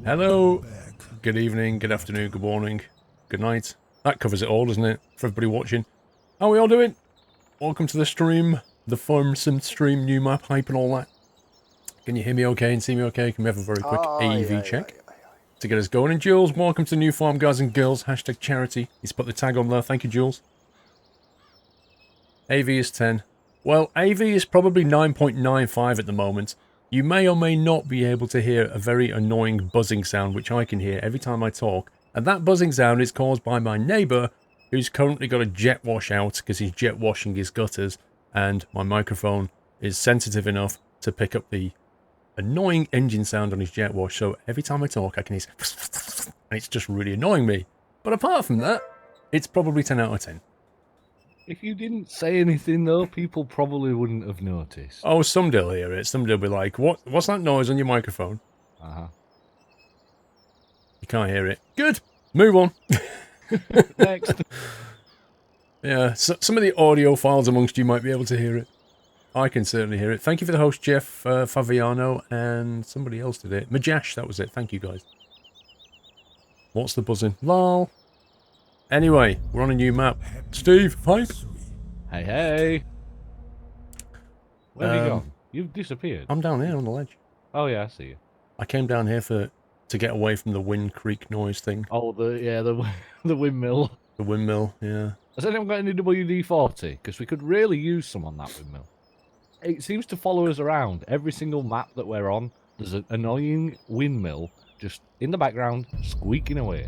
Hello, good evening, good afternoon, good morning, good night. That covers it all, doesn't it? For everybody watching. How are we all doing? Welcome to the stream, the Farm Sim stream, new map hype and all that. Can you hear me okay and see me okay? Can we have a very quick AV check to get us going? And Jules, welcome to New Farm Guys and Girls, hashtag charity. He's put the tag on there, thank you Jules. AV is 10. Well, AV is probably 9.95 at the moment. You may or may not be able to hear a very annoying buzzing sound, which I can hear every time I talk. And that buzzing sound is caused by my neighbour, who's currently got a jet wash out because he's jet washing his gutters. And my microphone is sensitive enough to pick up the annoying engine sound on his jet wash. So every time I talk, I can hear... And it's just really annoying me. But apart from that, it's probably 10 out of 10. If you didn't say anything, though, people probably wouldn't have noticed. Oh, somebody will hear it. Somebody will be like, what's that noise on your microphone? Uh-huh. You can't hear it. Good. Move on. Next. Yeah, so, some of the audio files amongst you might be able to hear it. I can certainly hear it. Thank you for the host, Jeff Faviano, and somebody else did it. Majash, that was it. Thank you, guys. What's the buzzing? Lol. Anyway, we're on a new map. Steve, hype. Hey, hey. Where have you gone? You've disappeared. I'm down here on the ledge. Oh, yeah, I see you. I came down here to get away from the wind creek noise thing. Oh, the windmill. The windmill, yeah. Has anyone got any WD-40? Because we could really use some on that windmill. It seems to follow us around. Every single map that we're on, there's an annoying windmill just in the background, squeaking away.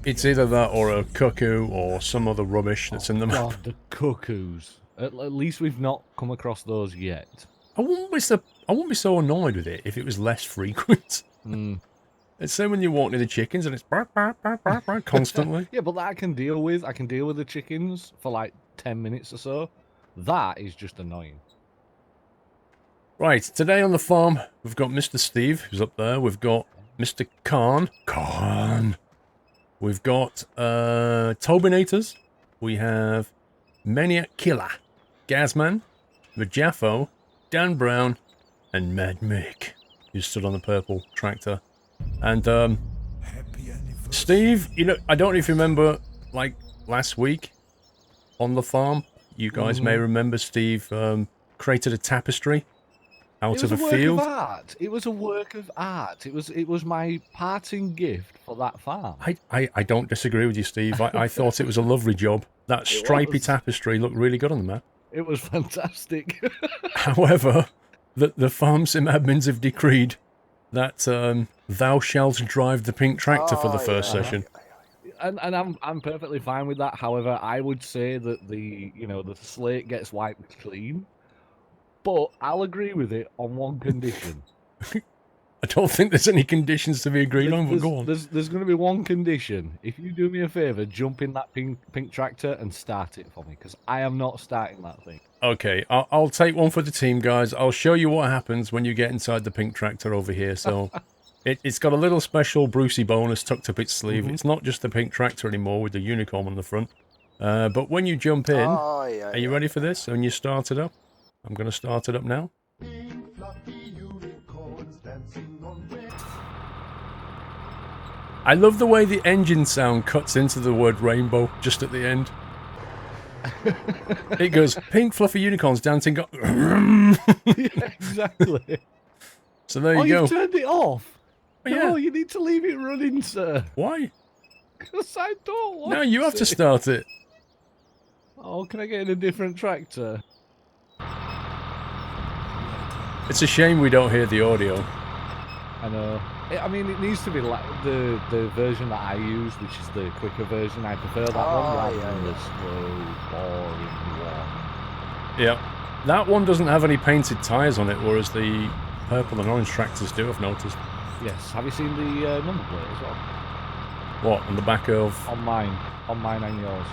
It's either that or a cuckoo or some other rubbish that's in the map. God, the cuckoos. At least we've not come across those yet. I wouldn't be so annoyed with it if it was less frequent. It's same when you walk near the chickens and it's bark, bark, bark, bark, bark constantly. Yeah, but that I can deal with. I can deal with the chickens for like 10 minutes or so. That is just annoying. Right, today on the farm, we've got Mr. Steve, who's up there. We've got Mr. Khan. We've got Tobinators. We have Maniac Killer, Gazman, Majaffo, Dan Brown, and Mad Mick, who stood on the purple tractor. And Steve, you know, I don't know if you remember, like last week on the farm, you guys may remember Steve created a tapestry out of a field. It was a work of art. It was my parting gift for that farm. I don't disagree with you, Steve. I thought it was a lovely job. That stripy tapestry looked really good on the map. It was fantastic. However, the farm sim admins have decreed that thou shalt drive the pink tractor for the first session. And I'm perfectly fine with that. However, I would say that the slate gets wiped clean. But I'll agree with it on one condition. I don't think there's any conditions to be agreed on, but go on. There's going to be one condition. If you do me a favour, jump in that pink tractor and start it for me, because I am not starting that thing. Okay, I'll take one for the team, guys. I'll show you what happens when you get inside the pink tractor over here. So it's got a little special Brucey bonus tucked up its sleeve. It's not just the pink tractor anymore with the unicorn on the front. But when you jump in, are you ready for this? When you start it up? I'm going to start it up now. I love the way the engine sound cuts into the word rainbow just at the end. It goes, pink fluffy unicorns dancing. Yeah, exactly. So there you go. You've turned it off. Oh, yeah. No, you need to leave it running, sir. Why? Because I don't want No, you have to start it. Oh, can I get in a different tractor? It's a shame we don't hear the audio. I know. I mean, it needs to be like the version that I use, which is the quicker version. I prefer that one rather than the slow, boring one. Yeah. That one doesn't have any painted tyres on it, whereas the purple and orange tractors do, I've noticed. Yes. Have you seen the number plate as well? What, on the back of... On mine and yours.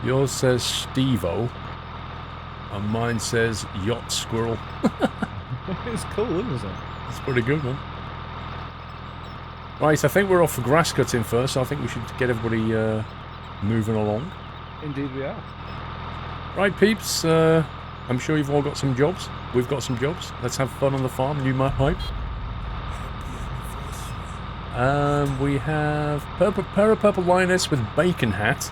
Yours says Steve-O, and mine says Yacht Squirrel. It's cool, isn't it? It's pretty good, man. Right, I think we're off for grass cutting first, so I think we should get everybody moving along. Indeed we are. Right, peeps, I'm sure you've all got some jobs. We've got some jobs. Let's have fun on the farm, new map hype. We have Purple Lioness with Bacon Hat.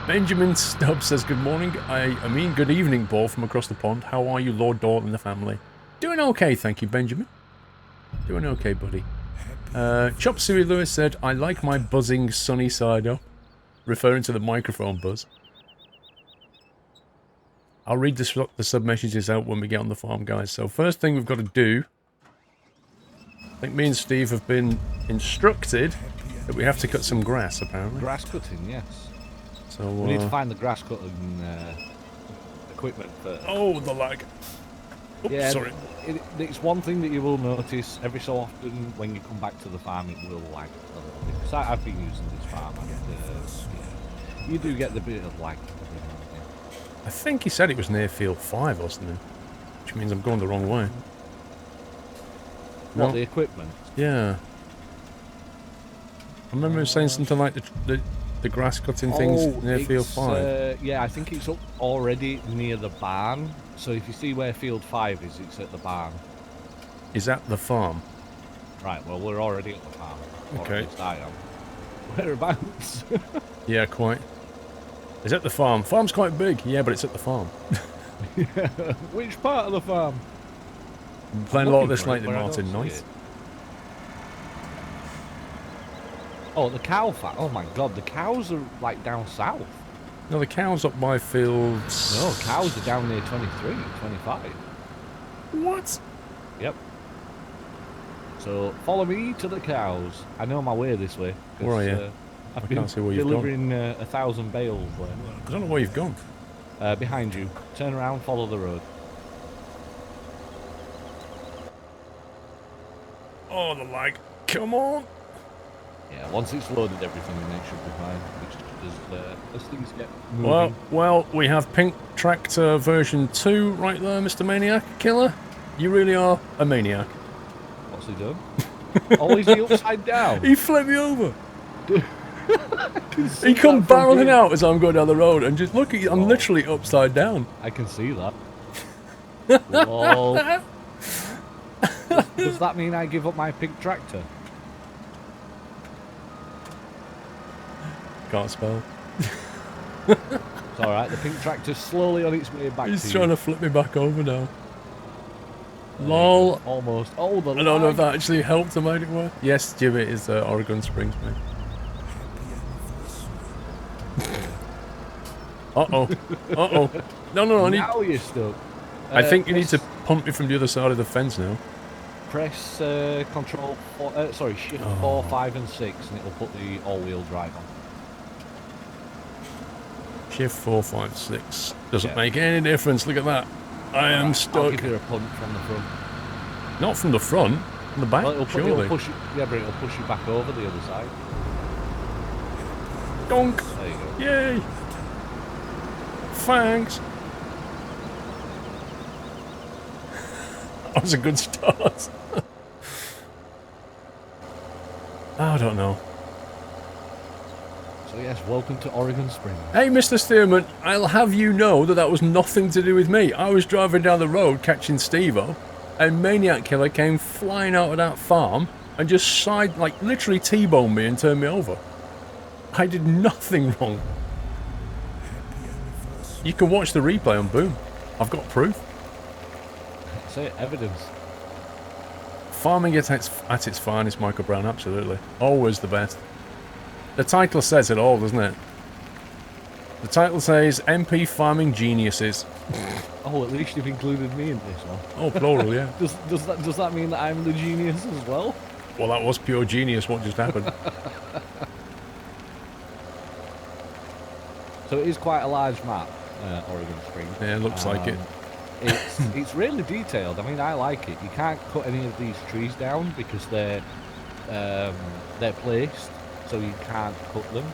Benjamin Stubbs says, good morning. I mean, good evening, Paul, from across the pond. How are you, Lord Dalton and the family? Doing okay, thank you, Benjamin. Doing okay, buddy. Chop Suey Lewis said, I like my buzzing sunny side up, referring to the microphone buzz. I'll read the sub-messages out when we get on the farm, guys. So first thing we've got to do, I think me and Steve have been instructed that we have to cut some grass, apparently. Grass cutting, yes. So we need to find the grass cutting equipment first. Oh, the lag. Oops, yeah, sorry. It's one thing that you will notice every so often when you come back to the farm, it will lag a little bit. Because I've been using this farm, and yeah, you do get the bit of lag. I think he said it was near field 5 or something, which means I'm going the wrong way. What, the equipment? Yeah. I remember him saying something like the grass cutting things near field 5. Yeah, I think it's up already near the barn. So if you see where field 5 is, it's at the barn. Is that the farm? Right, well, we're already at the farm. Okay. Or at least I am. Whereabouts? Yeah, quite. Is it the farm? Farm's quite big. Yeah, but it's at the farm. Yeah. Which part of the farm? I'm playing a lot of this lately, Martin. Nice. Oh, the cow farm. Oh my god, the cows are like down south. No, the cows up by fields. No, cows are down near 23, 25. What? Yep. So follow me to the cows. I know my way this way. Where are you? I've I been can't see where you've delivering 1,000 bales there. I don't know where you've gone. Behind you. Turn around, follow the road. Oh, the lag. Come on. Yeah, once it's loaded everything, then it should be fine. As things get moving. Well, we have Pink Tractor version 2 right there, Mr. Maniac Killer. You really are a maniac. What's he done? Oh, is he upside down? He flipped me over. He come barreling out as I'm going down the road and just look at you. I'm literally upside down. I can see that. Lol. Does that mean I give up my Pink Tractor? Can't spell. It's alright, the Pink Tractor's slowly on its way back to you. He's trying to flip me back over now. Lol. Almost. Oh, the I don't know if that actually helped or made it work. Yes, Jim, it is Oregon Springs, mate. Uh-oh. Uh-oh. No, I need... Now you're stuck. I think you need to pump me from the other side of the fence now. Press control... shift 4, 5 and 6 and it'll put the all-wheel drive on. Shift 4, 5, 6. Doesn't make any difference. Look at that. I am stuck. I'll give you a punt from the front. Not from the front. From the back, well, surely. It'll push you, yeah, but it'll push you back over the other side. Donk. There you go. Yay. Thanks. That was a good start. I don't know. So yes, welcome to Oregon Springs. Hey, Mr. Stearman, I'll have you know that was nothing to do with me. I was driving down the road catching Steve up, and Maniac Killer came flying out of that farm and just literally T-boned me and turned me over. I did nothing wrong. You can watch the replay on Boom. I've got proof. Say evidence. Farming at its finest, Michael Brown, absolutely. Always the best. The title says it all, doesn't it? The title says MP Farming Geniuses. Oh, at least you've included me in this one. Oh, plural, yeah. Does that mean that I'm the genius as well? Well, that was pure genius, what just happened. So it is quite a large map, Oregon Springs. Yeah, it looks like it. It's really detailed. I mean, I like it. You can't cut any of these trees down because they're placed, so you can't cut them.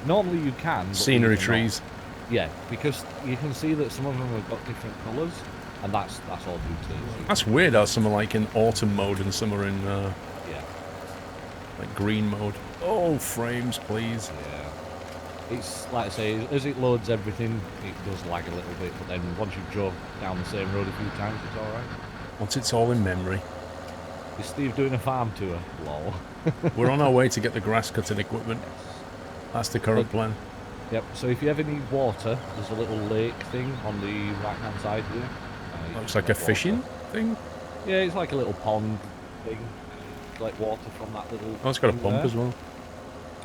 Normally you can. But Scenery trees. Yeah, because you can see that some of them have got different colours, and that's all due to. That's weird how some are like in autumn mode and some are in like green mode. Oh, frames, please. Yeah. It's like I say, as it loads everything, it does lag a little bit, but then once you've drove down the same road a few times, it's alright. Once it's all in memory. Is Steve doing a farm tour? Lol. We're on our way to get the grass cutting equipment. That's the current plan. Yep, so if you ever need water, there's a little lake thing on the right-hand side here. Looks like a fishing thing. Yeah, it's like a little pond thing. Like water from that little... Oh, it's got a pump there. as well.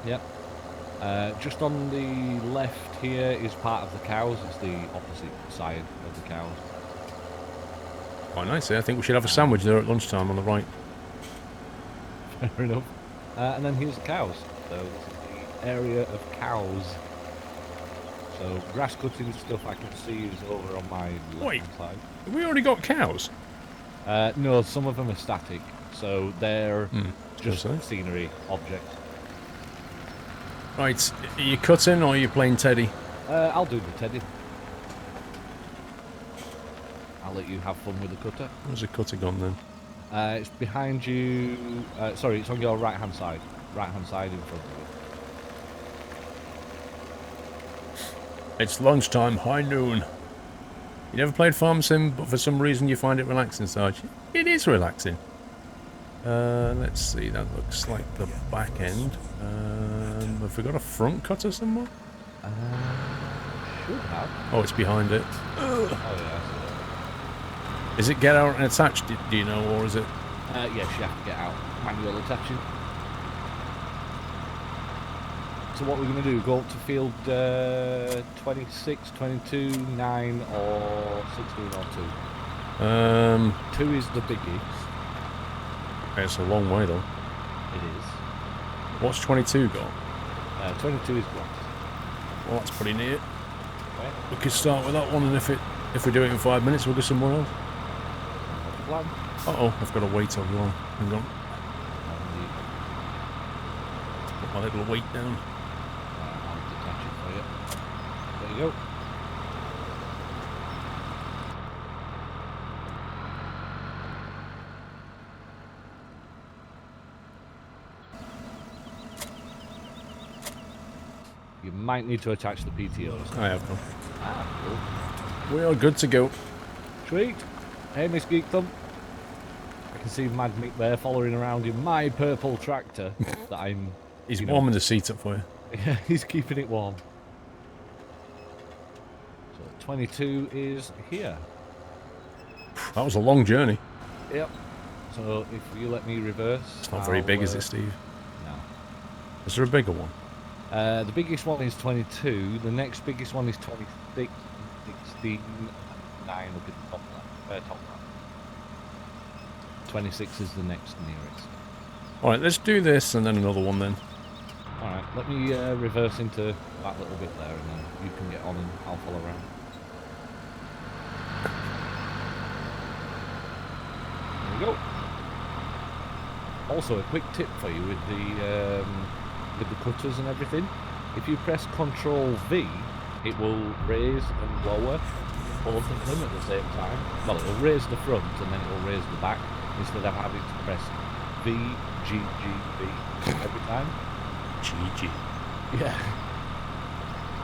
Yep. Just on the left here is part of the cows. It's the opposite side of the cows. Oh, nice. I think we should have a sandwich there at lunchtime on the right. Fair enough. And then here's the cows. So this is the area of cows. So grass cutting stuff I can see is over on my left side. Have we already got cows? No, some of them are static. So they're just so. scenery objects. Right, are you cutting or are you playing Teddy? I'll do the Teddy. I'll let you have fun with the cutter. Where's the cutter gone then? It's behind you. Sorry, it's on your right-hand side. Right-hand side in front of you. It's lunchtime, high noon. You never played Farm Sim, but for some reason you find it relaxing, Sarge. It is relaxing. Let's see, that looks like the back end. Have we got a front cutter somewhere? Should have. Oh, it's behind it. Oh, yeah. Is it get out and attached, do you know, or is it? Yes, you have to get out. Manual attaching. So what we're going to do, go up to field 26, 22, 9 or 16 or 2? 2 is the biggest. It's a long way though. It is. What's 22 got? 22 is grass. Well, that's pretty neat. Okay. We could start with that one, and if we do it in 5 minutes, we'll go somewhere else. Plan. Uh-oh, I've got to wait as well. Hang on. Put my little weight down. I'll detach it for you. There you go. You might need to attach the PTOs. I have done. Ah, cool. We are good to go. Sweet. Hey, Miss Geek Thumb. I can see Mad Mick there following around in my purple tractor that I'm... He's warming the seat up for you. Yeah, he's keeping it warm. So 22 is here. That was a long journey. Yep. So if you let me reverse... It's not very big, is it, Steve? No. Is there a bigger one? The biggest one is 22. The next biggest one is 26, 16, 9 will be the top one. 26 is the next nearest. Alright, let's do this and then another one then. Alright, let me reverse into that little bit there and then you can get on and I'll follow around. There we go. Also, a quick tip for you with the cutters and everything. If you press Control V, it will raise and lower both of them at the same time. Well, it will raise the front and then it will raise the back instead of having to press V, G, G, V every time. GG. Yeah.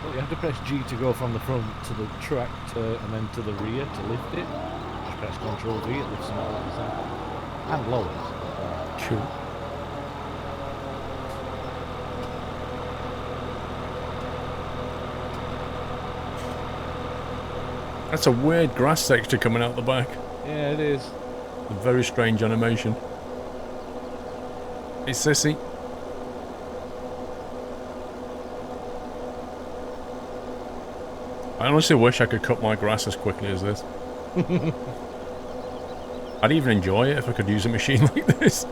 Well, you have to press G to go from the front to the tractor and then to the rear to lift it. Just press Control V, it lifts them all at the same time. And lowers. Cool. That's a weird grass texture coming out the back. Yeah, it is. A very strange animation. Hey, Sissy. I honestly wish I could cut my grass as quickly as this. I'd even enjoy it if I could use a machine like this.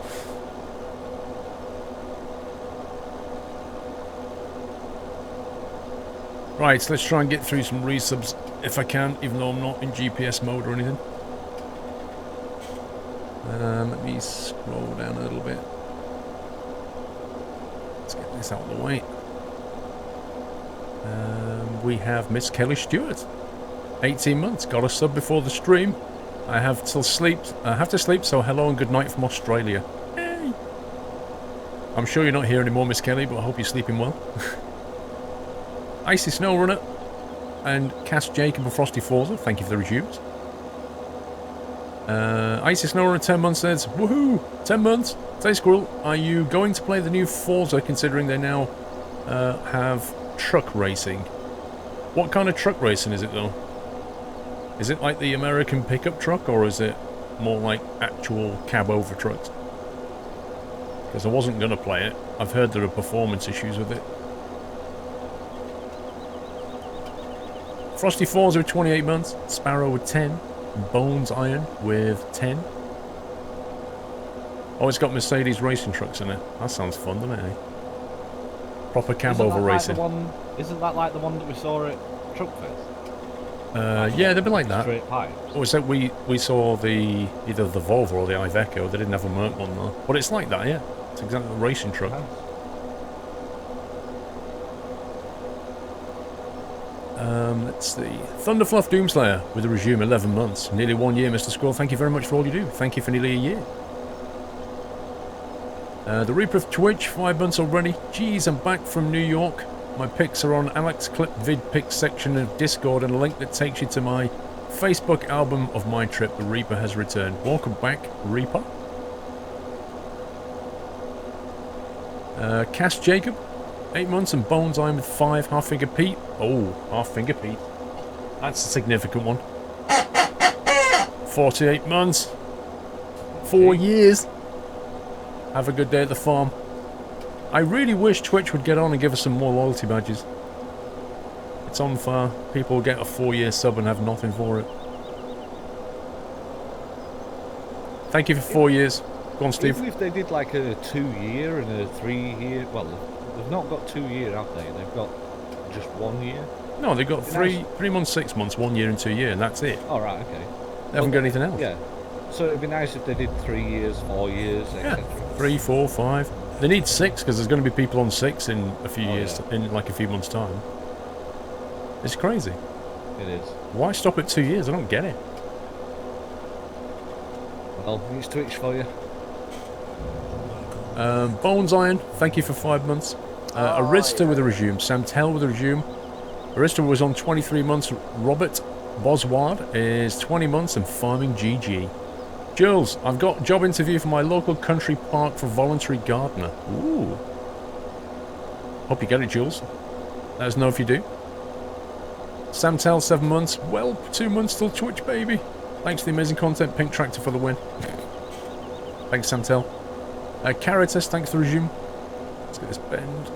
Right, so let's try and get through some resubs if I can, even though I'm not in GPS mode or anything. Let me scroll down a little bit. Let's get this out of the way. We have Miss Kelly Stewart. 18 months, got a sub before the stream. I have to sleep, so hello and good night from Australia. Hey. I'm sure you're not here anymore, Miss Kelly, but I hope you're sleeping well. Icy Snow Runner and Cass Jacob and Frosty Forza, thank you for the reviews. Icy Snorer 10 months says, woohoo! 10 months! Say Squirrel, are you going to play the new Forza considering they now have truck racing? What kind of truck racing is it though? Is it like the American pickup truck or is it more like actual cab over trucks? Because I wasn't going to play it. I've heard there are performance issues with it. Frosty Forza with 28 months, Sparrow with 10, Bones Iron with 10. Oh, it's got Mercedes racing trucks in it. That sounds fun, doesn't it? Proper cab over racing. Isn't that like the one that we saw at Truckfest? Yeah, they'd be like that. Straight pipes. Oh, except we saw either the Volvo or the Iveco. They didn't have a Merc one though. But it's like that, yeah. It's exactly a racing truck. Let's see. Thunderfluff Doomslayer with a resume 11 months. Nearly 1 year, Mr. Squirrel. Thank you very much for all you do. Thank you for nearly a year. The Reaper of Twitch, 5 months already. Jeez, I'm back from New York. My pics are on Alex Clip Vid Pics section of Discord and a link that takes you to my Facebook album of my trip. The Reaper has returned. Welcome back, Reaper. Cass Jacob, 8 months and Bones I'm with 5. Half Finger Pete. Oh, Half Finger Pete. That's a significant one. 48 months. 4 years. Have a good day at the farm. I really wish Twitch would get on and give us some more loyalty badges. It's unfair. People get a 4-year sub and have nothing for it. Thank you for 4 years. Go on, Steve. Even if they did like a 2-year and a 3-year... Well, they've not got 2 year, have they? They've got just 1 year? No, they've got 3 months, 6 months, 1 year and 2 years, and that's it. Oh, right, okay. They haven't got anything else. Yeah. So it'd be nice if they did 3 years, 4 years, etc. Yeah. 3, 4, 5. They need 6 because there's going to be people on 6 in a few years, yeah. in like a few months' time. It's crazy. It is. Why stop at 2 years? I don't get it. Well, it's Twitch for you. Bones Iron, thank you for 5 months. Arista with a resume. Sam Tell with a resume. Arista was on 23 months. Robert Bosward is 20 months and farming GG. Jules, I've got a job interview for my local country park for voluntary gardener. Ooh. Hope you get it, Jules. Let us know if you do. Sam Tell, 7 months. Well, 2 months till Twitch, baby. Thanks for the amazing content. Pink Tractor for the win. Thanks, Sam Tell. Caritas, thanks for the resume. Let's get this bend.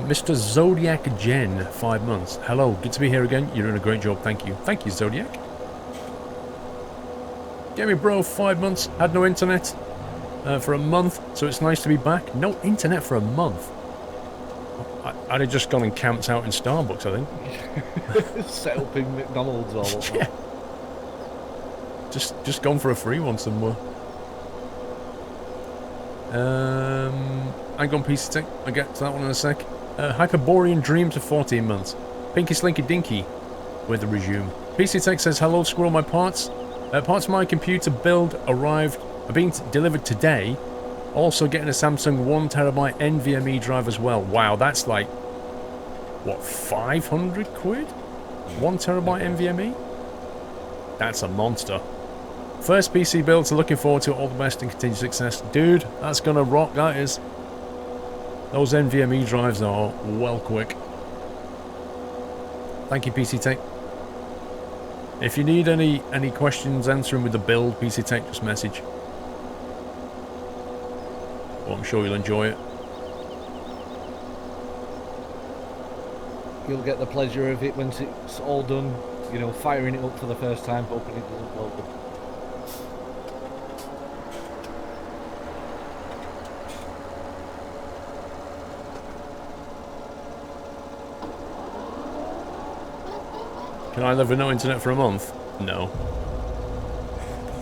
Mr. Zodiac Gen, 5 months. Hello, good to be here again. You're doing a great job, thank you. Thank you, Zodiac. Gaming Bro, 5 months. Had no internet for a month, so it's nice to be back. No internet for a month. I'd have just gone and camped out in Starbucks, I think. Set up in McDonald's all over. Yeah. Just gone for a free one somewhere. Hang on, PC Tech. I'll get to that one in a sec. Hyperborean Dreams of 14 months. Pinky Slinky Dinky with a resume. PC Tech says, hello, Squirrel, my parts. Parts of my computer build are being delivered today. Also getting a Samsung 1TB NVMe drive as well. Wow, that's like, what, 500 quid? 1TB NVMe? That's a monster. First PC build, so looking forward to it. All the best and continued success. Dude, that's gonna rock, that is. Those NVMe drives are well quick. Thank you, PC Tech. If you need any questions answering with the build, PC Tech, just message. Well, I'm sure you'll enjoy it. You'll get the pleasure of it once it's all done. You know, firing it up for the first time, hoping it doesn't blow up. Can I live with no internet for a month? No.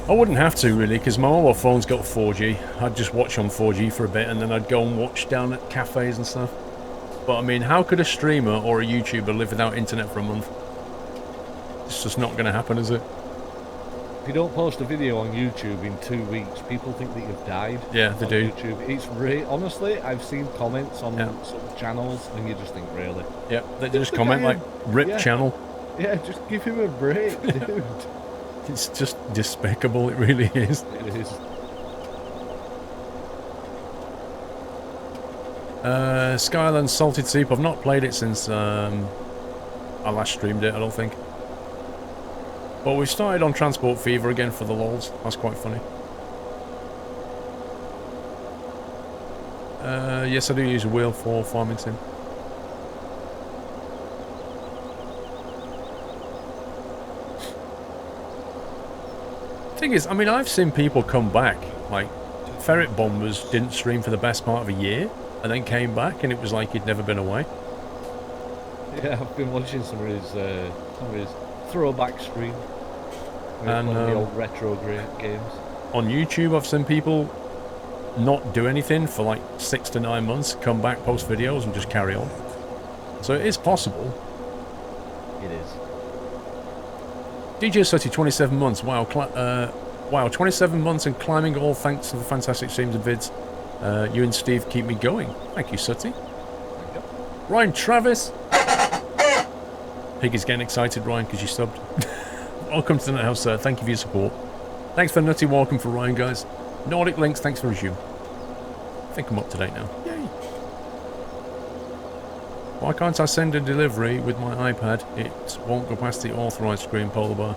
I wouldn't have to, really, because my mobile phone's got 4G. I'd just watch on 4G for a bit, and then I'd go and watch down at cafes and stuff. But, I mean, how could a streamer or a YouTuber live without internet for a month? It's just not going to happen, is it? If you don't post a video on YouTube in 2 weeks, people think that you've died. Yeah, they do. YouTube. It's honestly, I've seen comments on some channels, and you just think, really? Yeah, they just comment like, RIP channel. Yeah, just give him a break, dude. It's just despicable, it really is. It is. Skyland Salted Soup, I've not played it since I last streamed it, I don't think. But we've started on Transport Fever again for the lols. That's quite funny. Yes, I do use a wheel for farming sim. Thing is, I mean, I've seen people come back. Like, Ferret Bombers didn't stream for the best part of a year, and then came back, and it was like he'd never been away. Yeah, I've been watching some of his throwback stream. And the old retro games. On YouTube, I've seen people not do anything for like 6 to 9 months, come back, post videos, and just carry on. So it is possible. It is. DJ Sutty, 27 months. Wow, wow, 27 months and climbing, all thanks to the fantastic streams and vids. You and Steve keep me going. Thank you, Sutty. Yep. Ryan Travis. Piggy's getting excited, Ryan, because you subbed. Welcome to the house, sir. Thank you for your support. Thanks for Nutty Walking for Ryan, guys. Nordic Links, thanks for resume. I think I'm up to date now. Yay. Why can't I send a delivery with my iPad? It won't go past the authorized screen, Polar Bar.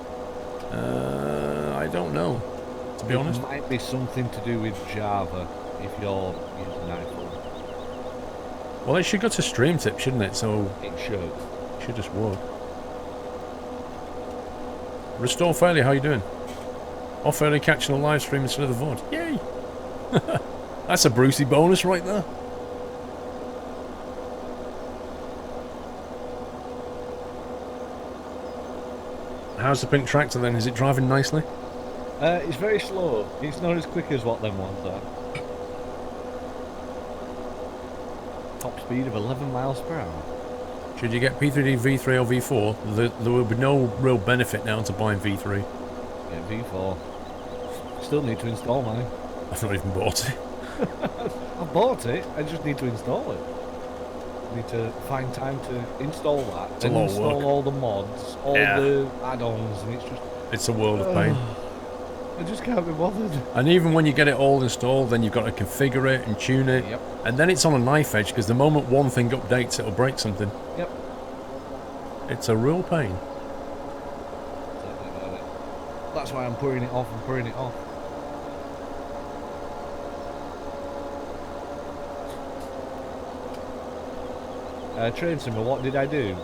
I don't know, to be honest. It might be something to do with Java if you're using an iPhone. Well, it should go to Stream Tip, shouldn't it? So it should. It should just work. Restore Failure, how you doing? Off early catching a live stream instead of the VOD. Yay! That's a Brucey bonus right there. How's the pink tractor then? Is it driving nicely? It's very slow. It's not as quick as what them ones are. Top speed of 11 miles per hour. Should you get P3D V3 or V4? There will be no real benefit now to buying V3. Yeah, V4. Still need to install mine. I've not even bought it. I bought it, I just need to install it. I need to find time to install that, It's then a lot of install work. all the mods, all the add-ons, and it's just... It's a world of pain. I just can't be bothered. And even when you get it all installed, then you've got to configure it and tune it. Yep. And then it's on a knife edge, because the moment one thing updates, it'll break something. Yep. It's a real pain. That's why I'm putting it off and putting it off. Train Simmer, what did I do?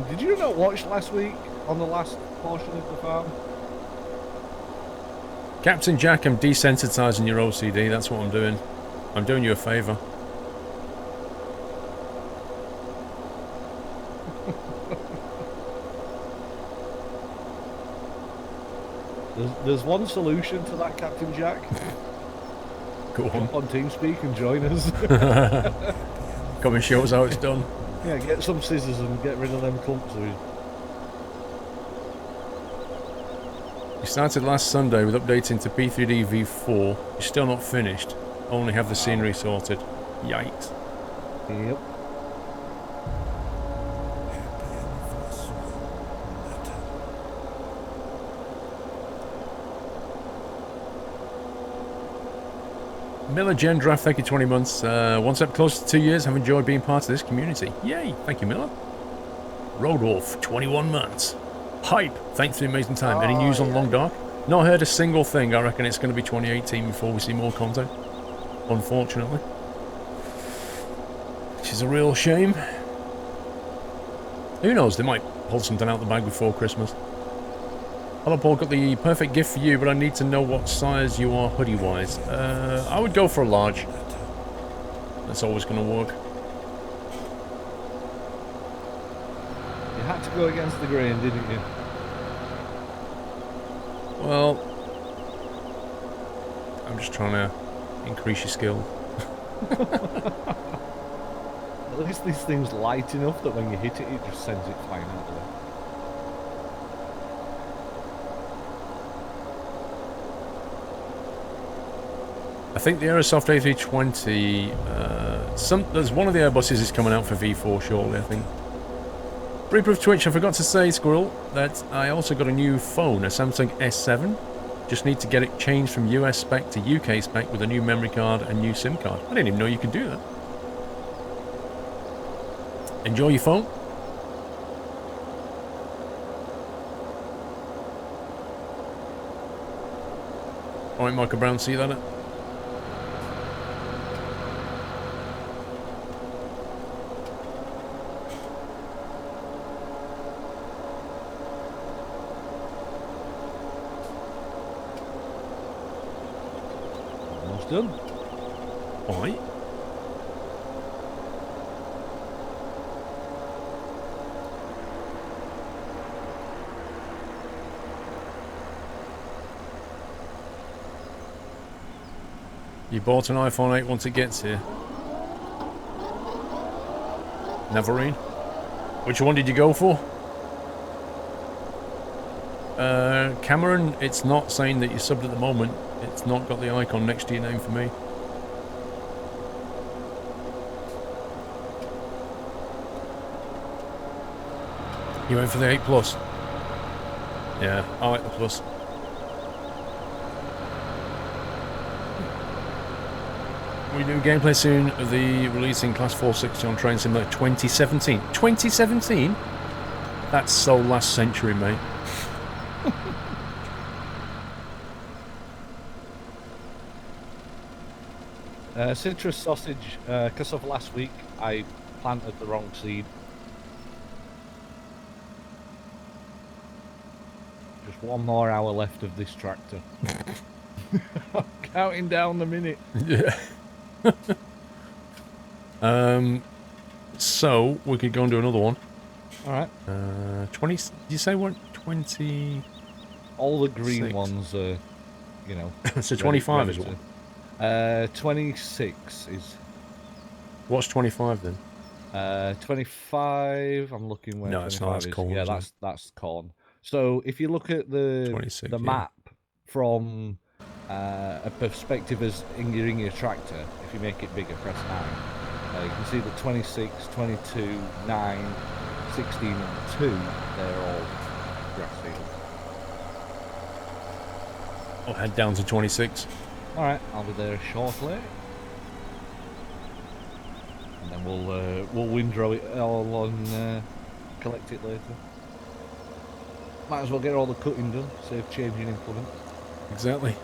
Did you not watch last week on the last portion of the farm? Captain Jack, I'm desensitizing your OCD, that's what I'm doing. I'm doing you a favour. There's one solution to that, Captain Jack. Go Jump on TeamSpeak and join us. Come and show us how it's done. Yeah, get some scissors and get rid of them clumps. You started last Sunday with updating to P3D V4. You're still not finished. Only have the scenery sorted. Yikes. Yep. Miller Gendraft, thank you 20 months. One step closer to 2 years. Have enjoyed being part of this community. Yay. Thank you, Miller. Road Wolf, 21 months. Hype, thanks for the amazing time. Any news on Long Dark? Not heard a single thing. I reckon it's going to be 2018 before we see more content. Unfortunately. Which is a real shame. Who knows, they might pull something out the bag before Christmas. Hello Paul, got the perfect gift for you, but I need to know what size you are hoodie-wise. I would go for a large. That's always going to work. You had to go against the grain, didn't you? Well, I'm just trying to increase your skill. At least this thing's light enough that when you hit it, it just sends it flying out of there. I think the Aerosoft A320, there's one of the Airbuses is coming out for V4 shortly, I think. Reaper of Twitch, I forgot to say, Squirrel, that I also got a new phone, a Samsung S7. Just need to get it changed from US spec to UK spec with a new memory card and new SIM card. I didn't even know you could do that. Enjoy your phone. Alright, Michael Brown, see that? Almost done. Alright. You bought an iPhone 8 once it gets here. Neverine. Which one did you go for? Cameron, it's not saying that you're subbed at the moment. It's not got the icon next to your name for me. You went for the 8 Plus? Yeah, I like the Plus. We do gameplay soon of the releasing Class 460 on Train Simulator 2017. 2017? That's so last century, mate. Citrus sausage, because of last week, I planted the wrong seed. Just one more hour left of this tractor. I'm counting down the minute. Yeah. So we could go and do another one. All right. 20. Did you say what? 20. All the green 6. ones are, you know. So 25 is what? 26 is. What's 25 then? 25. I'm looking where. No, it's not. That's is. corn. Yeah, that's corn. So if you look at the 26, yeah. map from a perspective as in your tractor, if you make it bigger, press 9. You can see the 26, 22, 9, 16, and 2. They're all grass fields. I'll head down to 26. All right, I'll be there shortly, and then we'll windrow it all and collect it later. Might as well get all the cutting done, save changing implement. Exactly.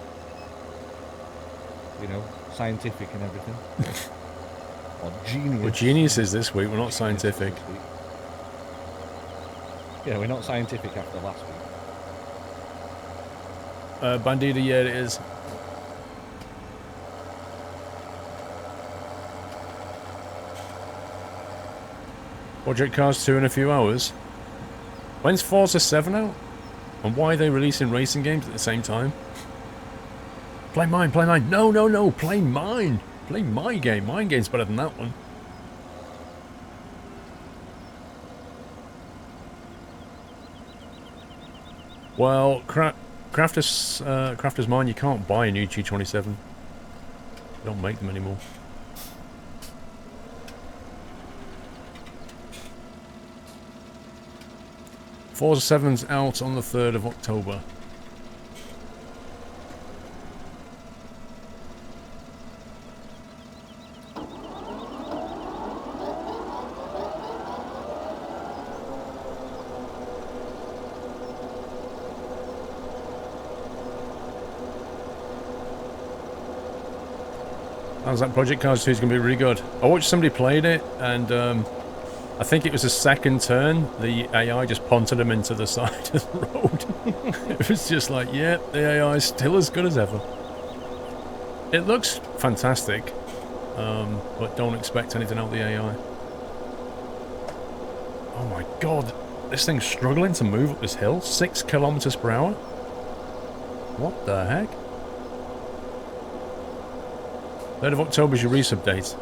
You know, scientific and everything. Or genius. We're geniuses this week. We're not scientific. Yeah, we're not scientific after last week. Bandita, yeah, it is. Project Cars 2 in a few hours. When's Forza 7 out? And why are they releasing racing games at the same time? Play mine, play mine. No, no, no, play mine. Play my game. My game's better than that one. Well, Crafter's Mine, you can't buy a new G27. They don't make them anymore. Forza 7's out on the 3rd of October. How's that Project Cars 2 is going to be really good. I watched somebody played it, and I think it was a second turn. The AI just punted him into the side of the road. It was just like, yeah, the AI is still as good as ever. It looks fantastic, but don't expect anything out of the AI. Oh my god, this thing's struggling to move up this hill. 6 kilometers per hour? What the heck? 3rd of October is your resub date.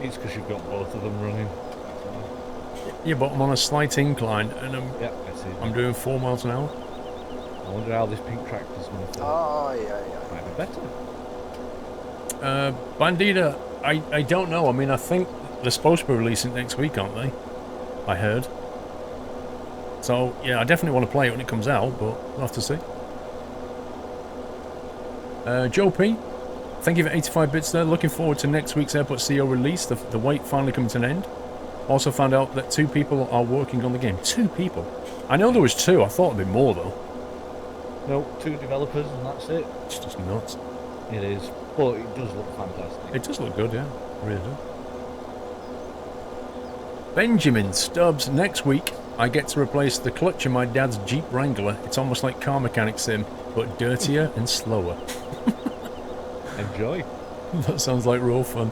It's because you've got both of them running. Yeah, but I'm on a slight incline and I'm doing 4 miles an hour. I wonder how this pink tractor's going to feel. Oh, yeah. Might be better. Bandita, I don't know. I mean, I think they're supposed to be releasing next week, aren't they? I heard. So, yeah, I definitely want to play it when it comes out, but we'll have to see. Joe P, thank you for 85 bits there. Looking forward to next week's Airport CO release. The wait finally coming to an end. Also found out that 2 people are working on the game. 2 people? I know there was 2. I thought there'd be more, though. No, 2 developers and that's it. It's just nuts. It is. But it does look fantastic. It does look good, yeah. It really does. Benjamin Stubbs, next week I get to replace the clutch in my dad's Jeep Wrangler. It's almost like Car Mechanic Sim, but dirtier and slower. Enjoy. That sounds like real fun.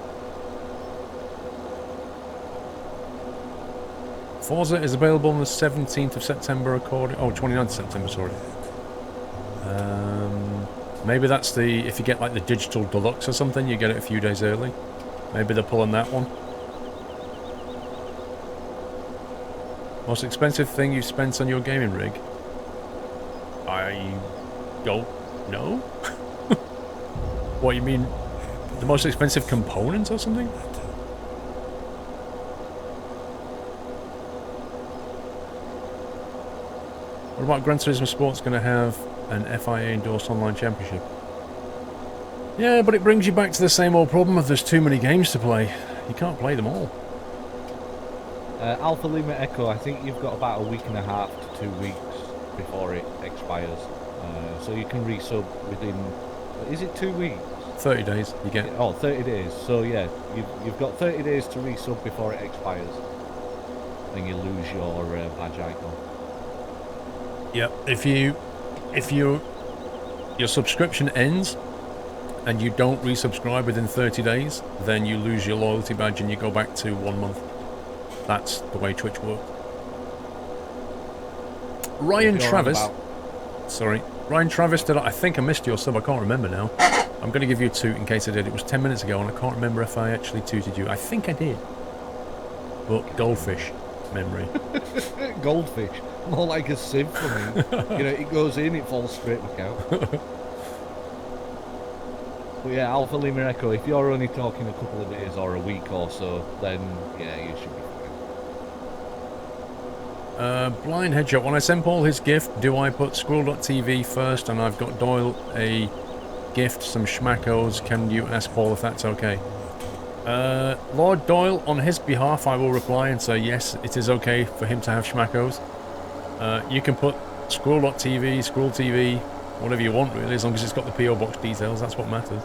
Forza is available on the 17th of September according... Oh, 29th of September, sorry. Maybe that's the... If you get like the digital deluxe or something, you get it a few days early. Maybe they're pulling that one. Most expensive thing you've spent on your gaming rig? I don't know. What, you mean the most expensive components or something? What about Gran Turismo Sport's going to have an FIA endorsed online championship? Yeah, but it brings you back to the same old problem of there's too many games to play. You can't play them all. Alpha Lima Echo, I think you've got about a week and a half to 2 weeks before it expires. So you can resub within... Is it 2 weeks? 30 days, you get... Oh, 30 days. So yeah, you've got 30 days to resub before it expires. And you lose your badge icon. Yep, if your subscription ends and you don't resubscribe within 30 days, then you lose your loyalty badge and you go back to 1 month. That's the way Twitch works. Ryan Travis. Sorry. Ryan Travis, I think I missed your sub. I can't remember now. I'm going to give you a toot in case I did. It was 10 minutes ago and I can't remember if I actually tooted you. I think I did. But goldfish memory. Goldfish. More like a sieve for me. You know, it goes in, it falls straight back out. But yeah, Alpha Lima Echo, if you're only talking a couple of days or a week or so, then yeah, you should be fine. Blind Headshot, when I send Paul his gift, do I put Squirrel.tv first and I've got Doyle a gift, some schmackos? Can you ask Paul if that's okay? Lord Doyle, on his behalf, I will reply and say yes, it is okay for him to have schmackos. You can put Squirrel.tv, Squirrel TV, whatever you want really, as long as it's got the PO box details, that's what matters.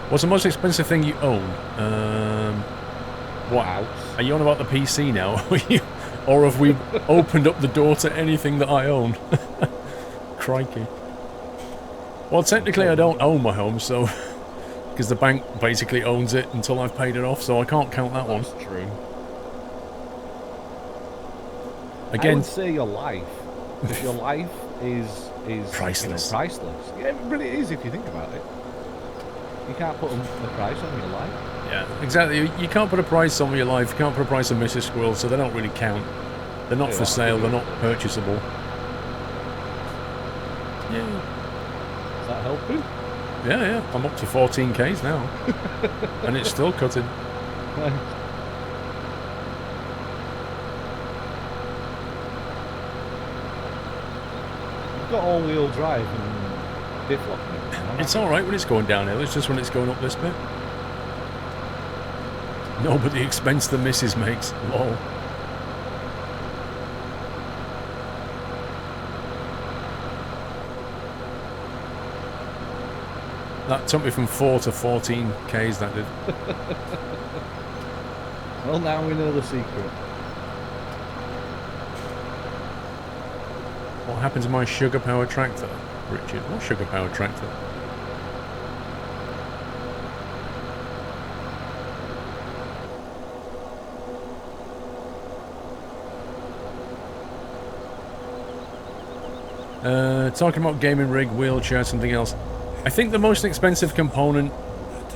What's the most expensive thing you own? What? Are you on about the PC now? Or have we opened up the door to anything that I own? Crikey. Well, technically I don't own my home, so... Because the bank basically owns it until I've paid it off, so I can't count that one. That's true. Again, I would say your life, because your life is priceless. You know, priceless. Yeah, but it is if you think about it. You can't put a price on your life. Yeah, exactly. You can't put a price on your life. You can't put a price on Mrs. Squirrel, so they don't really count. They're not for sale. They're not purchasable. Yeah. Does that help you? Yeah. I'm up to 14Ks now, and it's still cutting. You've got all-wheel drive and diff lock. It's alright when it's going downhill, it's just when it's going up this bit. No, but the expense the missus makes. Lol. That took me from 4 to 14Ks, that did. Well, now we know the secret. What happened to my sugar power tractor, Richard? What sugar power tractor? Talking about gaming rig, wheelchair, something else. I think the most expensive component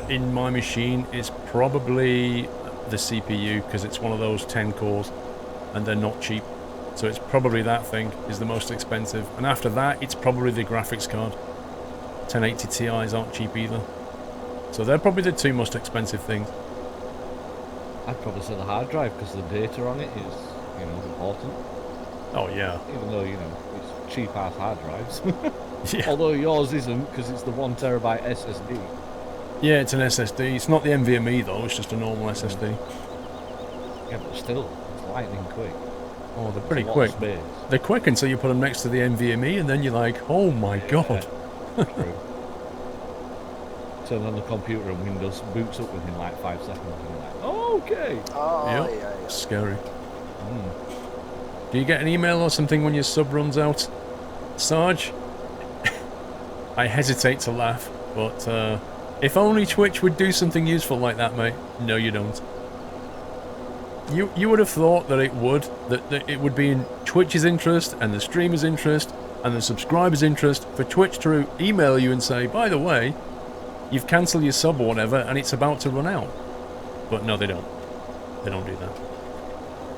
in my machine is probably the CPU, because it's one of those 10 cores and they're not cheap. So it's probably that thing is the most expensive. And after that, it's probably the graphics card. 1080 Ti's aren't cheap either. So they're probably the 2 most expensive things. I'd probably say the hard drive because the data on it is, important. Oh, yeah. Even though, it's cheap-ass hard drives. Yeah. Although yours isn't because it's the 1 terabyte SSD. Yeah, it's an SSD. It's not the NVMe, though. It's just a normal SSD. Yeah, but still, it's lightning quick. Oh, they're pretty quick. They're quick until you put them next to the NVMe, and then you're like, oh my god. True. Turn on the computer and Windows boots up within like 5 seconds. And you're like, oh, okay. Oh, Yep. yeah. Scary. Do you get an email or something when your sub runs out, Sarge? I hesitate to laugh, but if only Twitch would do something useful like that, mate. No, you don't. You would have thought that it would, that it would be in Twitch's interest and the streamer's interest and the subscriber's interest for Twitch to email you and say, by the way, you've cancelled your sub or whatever and it's about to run out. But no, they don't. They don't do that.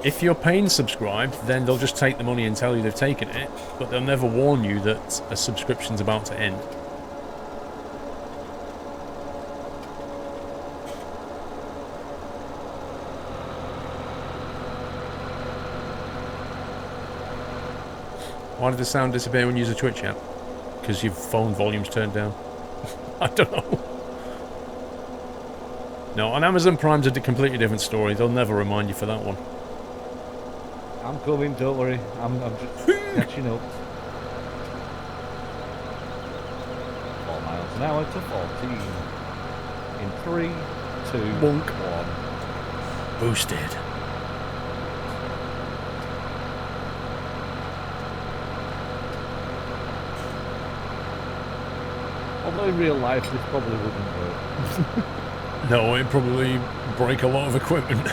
If you're paying subscribed, then they'll just take the money and tell you they've taken it, but they'll never warn you that a subscription's about to end. Why did the sound disappear when you use a Twitch app? Because your phone volume's turned down. I don't know. No, on Amazon Prime's a completely different story. They'll never remind you for that one. I'm coming, don't worry. I'm just catching up. 4 miles an hour to 14. In 3, 2, Bonk. 1. Boosted. Although in real life this probably wouldn't work. No, it'd probably break a lot of equipment.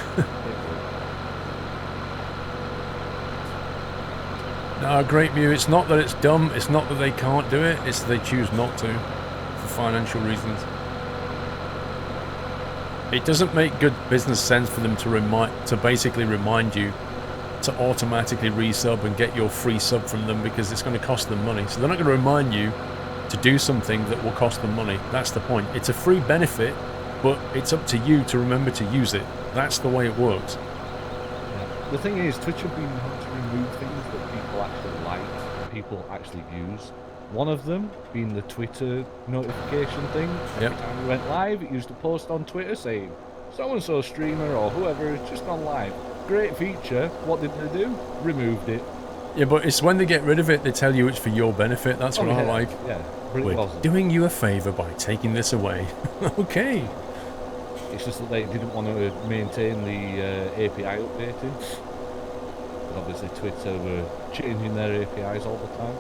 No, Great Mew, it's not that it's dumb, it's not that they can't do it, it's that they choose not to, for financial reasons. It doesn't make good business sense for them to basically remind you to automatically resub and get your free sub from them because it's going to cost them money. So they're not going to remind you to do something that will cost them money. That's the point. It's a free benefit, but it's up to you to remember to use it. That's the way it works. Yeah. The thing is, Twitch have been able to remove things that people actually like, and people actually use. One of them being the Twitter notification thing. Every time we went live, it used to post on Twitter saying, so-and-so streamer or whoever has just gone live. Great feature. What did they do? Removed it. Yeah, but it's when they get rid of it, they tell you it's for your benefit. That's what I like. Yeah, we're doing you a favour by taking this away. Okay. It's just that they didn't want to maintain the API updating. But obviously Twitter were changing their APIs all the time.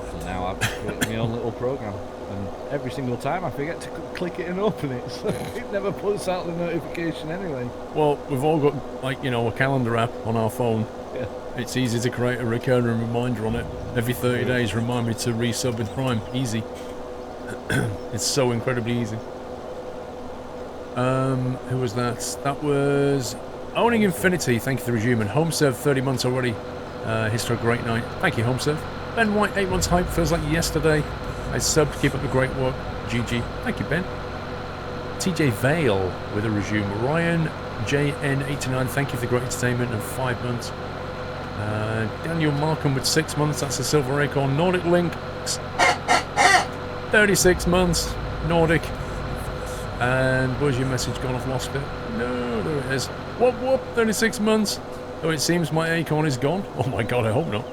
So now I've created my own little program. And every single time I forget to click it and open it, so it never puts out the notification anyway. Well, we've all got, like, a calendar app on our phone. Yeah. It's easy to create a recurring reminder on it. Every 30 days, remind me to resub with Prime. Easy. It's so incredibly easy. Who was that? That was Owning Infinity. Thank you for the resume. And HomeServe, 30 months already. History great night. Thank you, HomeServe. Ben White, 8 months hype. Feels like yesterday. I subbed. Keep up the great work. GG. Thank you, Ben. TJ Vale with a resume. Ryan JN89. Thank you for the great entertainment and 5 months. Daniel Markham with 6 months. That's a silver acorn. Nordic Link. 36 months. Nordic. And where's your message gone? I've lost it. No, there it is. Whoop whoop. 36 months. Oh, it seems my acorn is gone. Oh my god, I hope not.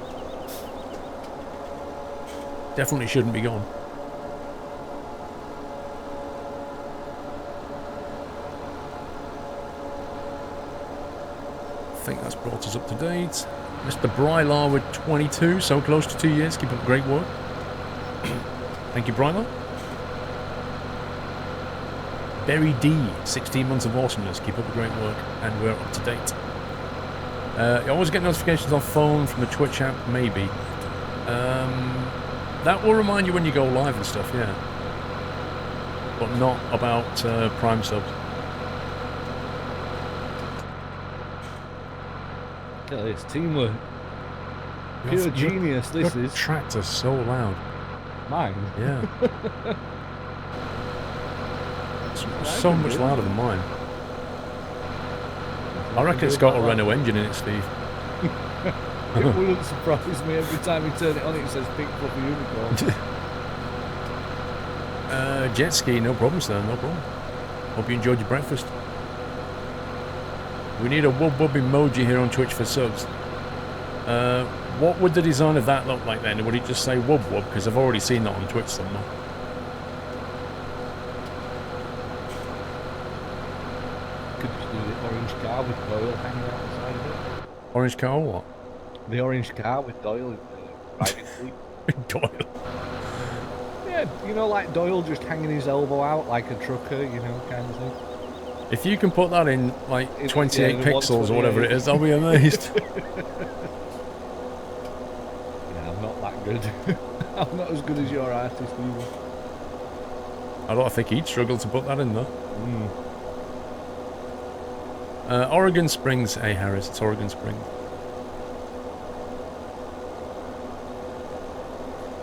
Definitely shouldn't be gone. I think that's brought us up to date. Mr. Brylar with 22, so close to 2 years. Keep up great work. Thank you, Brylar. Berry D, 16 months of awesomeness. Keep up the great work, and we're up to date. You always get notifications on phone from the Twitch app, maybe. That will remind you when you go live and stuff, yeah. But not about Prime subs. Look at this, teamwork. Pure genius, this your is. Tractor's so loud. Mine? Yeah. so much louder than mine. I reckon it's got a Renault engine in it, Steve. It wouldn't surprise me. Every time you turn it on, it says Pink Fluffy Unicorn. Jet ski, no problem, sir, no problem. Hope you enjoyed your breakfast. We need a wub wub emoji here on Twitch for subs. What would the design of that look like then? Would it just say wub wub? Because I've already seen that on Twitch somewhere. Could just do the orange car with Doyle hanging out the side of it. Orange car or what? The orange car with Doyle driving seat. Doyle. Yeah, you know, like Doyle just hanging his elbow out like a trucker, you know, kind of thing. If you can put that in like 28 pixels or whatever it is, I'll be amazed. Yeah, I'm not that good. I'm not as good as your artist either. I don't think he'd struggle to put that in though. Oregon Springs, hey Harris, it's Oregon Springs.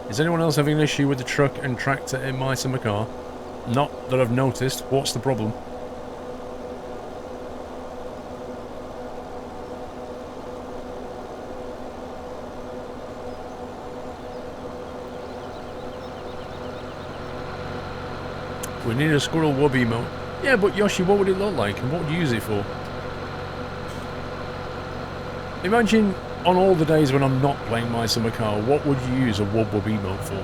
Is anyone else having an issue with the truck and tractor in my summer car? Not that I've noticed. What's the problem? We need a squirrel wub emote. Yeah, but Yoshi, what would it look like and what would you use it for? Imagine on all the days when I'm not playing my summer car, what would you use a wub wub emote for?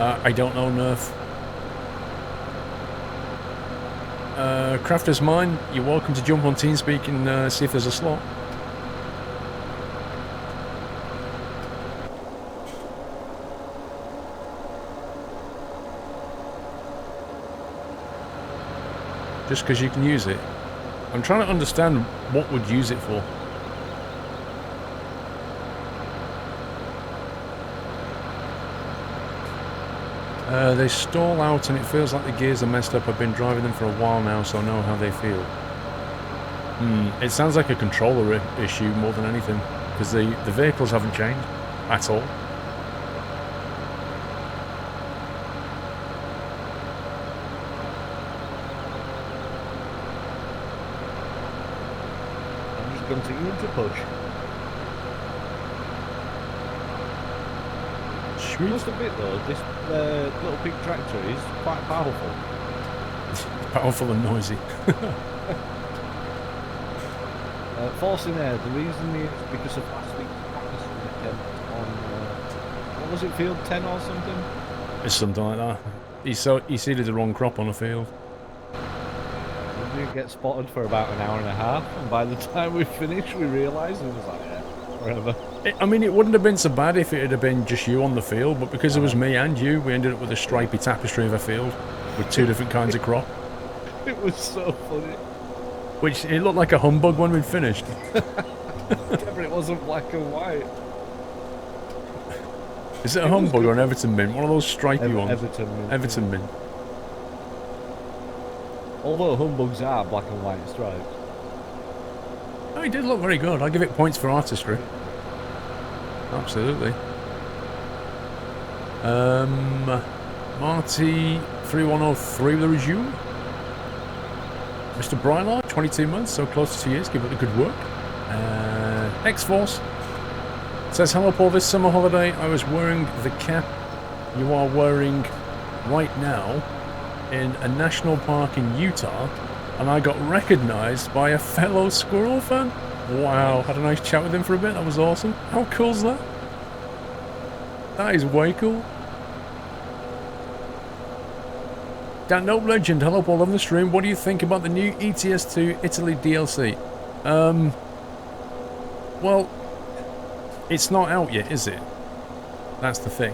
I don't know, Nerf. Crafter's Mine, you're welcome to jump on TeamSpeak and see if there's a slot. Just because you can use it. I'm trying to understand what would use it for. They stall out and it feels like the gears are messed up. I've been driving them for a while now, so I know how they feel. It sounds like a controller issue more than anything, because the vehicles haven't changed at all. Continuing to push. Sweet. Must admit though, this little pink tractor is quite powerful. Powerful and noisy. Forcing air, the reason is because of last week's practice on, what was it, field 10 or something? It's something like that. He seeded the wrong crop on a field. We didn't get spotted for about an hour and a half, and by the time we finished we realised it was like, yeah, whatever. I mean, it wouldn't have been so bad if it had been just you on the field, but because it was me and you, we ended up with a stripy tapestry of a field with two different kinds of crop. It was so funny. Which, it looked like a humbug when we'd finished. Yeah, but it wasn't black and white. Is it a humbug or an Everton mint? One of those stripy ones. Everton mint. Everton mint. Although humbugs are black and white stripes. Oh, he did look very good. I give it points for artistry. Absolutely. Marty 3103 with a resume. Mr. Brylard, 22 months, so close to 2 years. Give it the good work. X-Force says, hello Paul, this summer holiday I was wearing the cap you are wearing right now in a national park in Utah, and I got recognised by a fellow squirrel fan. Wow, had a nice chat with him for a bit. That was awesome. How cool's that? That is way cool. Dan Nope Legend, hello Paul, on the stream. What do you think about the new ETS2 Italy DLC? Well, it's not out yet, is it? That's the thing.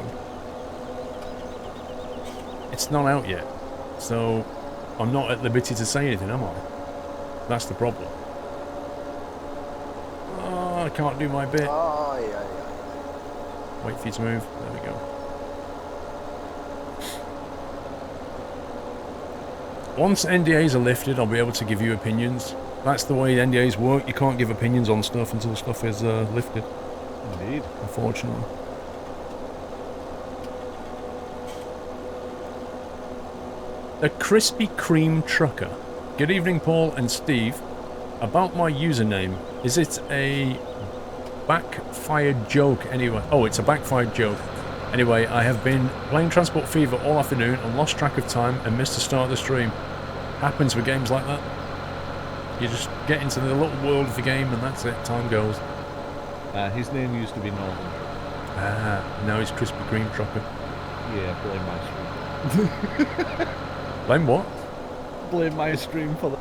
It's not out yet. So, I'm not at liberty to say anything, am I? That's the problem. Oh, I can't do my bit. Oh, yeah. Wait for you to move. There we go. Once NDAs are lifted, I'll be able to give you opinions. That's the way NDAs work. You can't give opinions on stuff until stuff is lifted. Indeed. Unfortunately. The Krispy Kreme Trucker. Good evening, Paul and Steve. About my username, is it a backfired joke anyway? Oh, it's a backfired joke. Anyway, I have been playing Transport Fever all afternoon and lost track of time and missed the start of the stream. Happens with games like that. You just get into the little world of the game and that's it, time goes. His name used to be Northern. Ah, now he's Krispy Kreme Trucker. Yeah, blame my stream. Blame what? Blame my stream for that.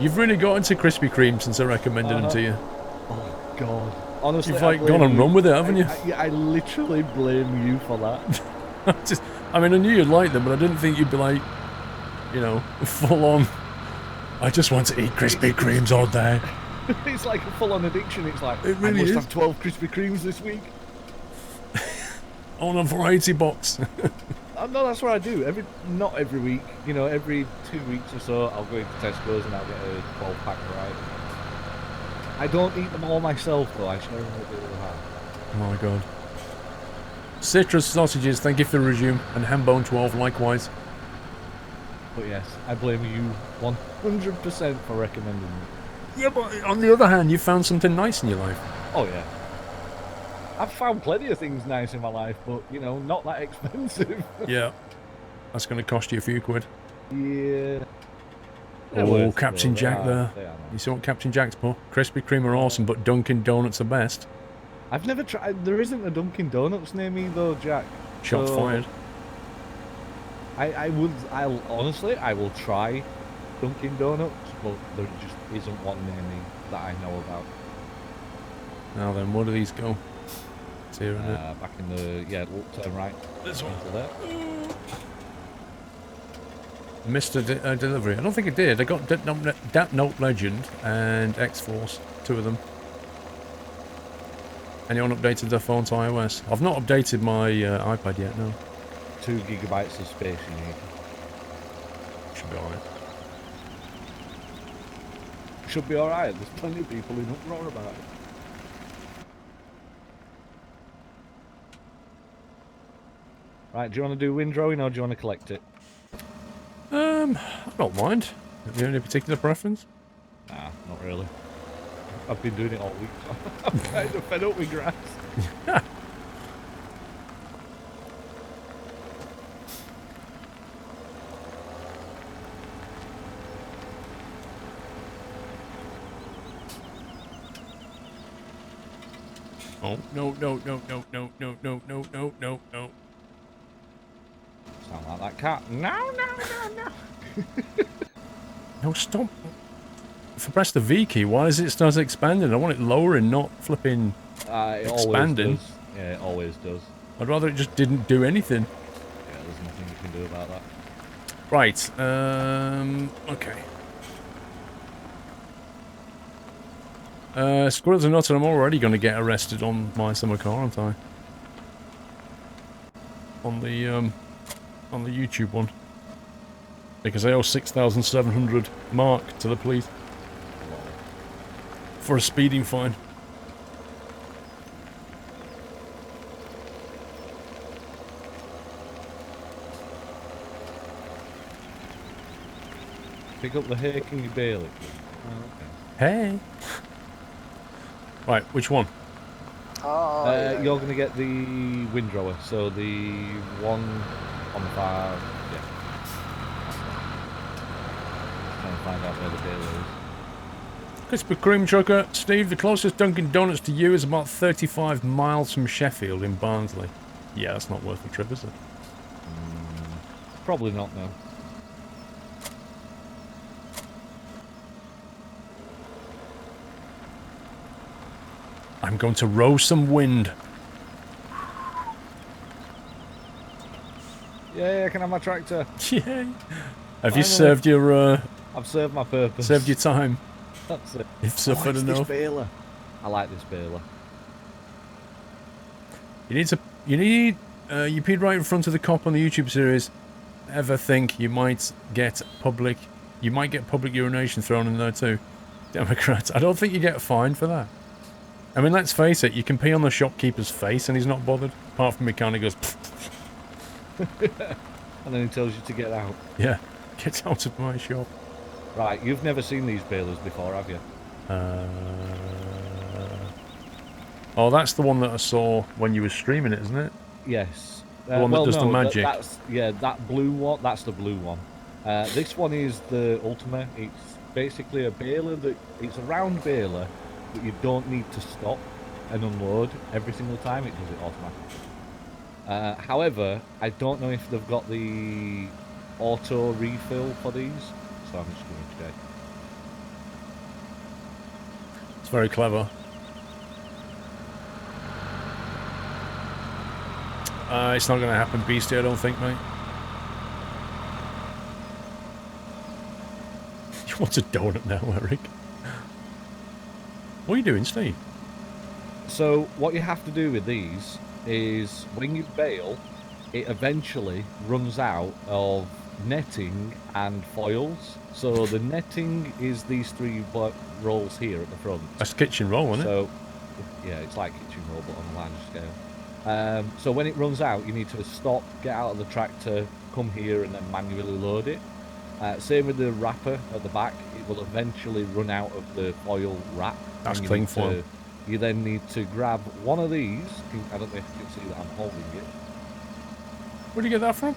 You've really got into Krispy Kreme since I recommended them to you. Oh, God. Honestly, You've like gone and run with it, haven't you? I literally blame you for that. I mean, I knew you'd like them, but I didn't think you'd be like, you know, full on. I just want to eat Krispy Kremes all day. It's like a full-on addiction. It's like, it really I must is. have 12 Krispy Kremes this week. On a variety box. No, that's what I do. Not every week. You know, every 2 weeks or so, I'll go into Tesco's and I'll get a 12-pack variety. I don't eat them all myself, though. I share them with the other half. Oh my god. Citrus sausages, thank you for the resume, and Hambone 12 likewise. But yes, I blame you 100% for recommending them. Yeah, but on the other hand, you found something nice in your life. Oh yeah. I've found plenty of things nice in my life, but, you know, not that expensive. Yeah. That's going to cost you a few quid. Yeah. Oh, Captain Jack there. You saw what Captain Jack's put? Krispy Kreme are awesome, but Dunkin' Donuts are best. I've never tried. There isn't a Dunkin' Donuts near me, though, Jack. Shots fired. I will try Dunkin' Donuts, but there just isn't one near me that I know about. Now then, where do these go? It's here, isn't it? Back in the, yeah, turn right. This one. Into there. Missed a delivery. I don't think it did. I got Dat Note Legend and X-Force, two of them. Anyone updated their phone to iOS? I've not updated my iPad yet, no. 2 gigabytes of space you need. Should be alright. Should be alright. There's plenty of people who don't know about it. Right, do you want to do windrowing or do you want to collect it? I don't mind. Have you any particular preference? Nah, not really. I've been doing it all week. I'm kind of fed up with grass. Oh, no. Sound like that cat. No. No, stop. If I press the V key, why does it start expanding? I want it lowering, not flipping It expanding. always does. Yeah, it always does. I'd rather it just didn't do anything. Yeah, there's nothing you can do about that. Right, okay. Squirrels and nuts, and I'm already going to get arrested on my summer car, aren't I? On the YouTube one. Because I owe 6,700 mark to the police. For a speeding fine. Pick up the hay, can you bail it? Oh, okay. Hey! Right, which one? You're going to get the windrower, so the one on the far, yeah. Trying to find out where the baler is. Krispy Kreme Trucker. Steve, the closest Dunkin' Donuts to you is about 35 miles from Sheffield in Barnsley. Yeah, that's not worth the trip, is it? Probably not, no. I'm going to row some wind. Yeah, I can have my tractor. Yay! Have you served your, I've served my purpose. served your time? That's it. You've suffered enough. This baler. I like this baler. You peed right in front of the cop on the YouTube series. Ever think you might get public urination thrown in there too? Democrats. I don't think you get fined for that. I mean, let's face it, you can pee on the shopkeeper's face and he's not bothered. Apart from he kind of goes, And then he tells you to get out. yeah, get out of my shop. Right, you've never seen these balers before, have you? Oh, that's the one that I saw when you were streaming it, isn't it? Yes. The one that does the magic. That blue one. That's the blue one. This one is the Ultima. It's basically a baler it's a round baler, but you don't need to stop and unload every single time. It does it automatically. However, I don't know if they've got the auto refill for these, so I'm just going to check. It's very clever. It's not going to happen, Beastie, I don't think, mate. You want a donut now, Eric? What are you doing, Steve? So what you have to do with these is when you bail, it eventually runs out of netting and foils. So the netting is these three rolls here at the front. That's kitchen roll, isn't it? So yeah, it's like kitchen roll but on a larger scale. So when it runs out, you need to stop, get out of the tractor, come here and then manually load it. Same with the wrapper at the back, it will eventually run out of the foil wrap. That's cling foil. You then need to grab one of these. I don't know if you can see that I'm holding it. Where do you get that from?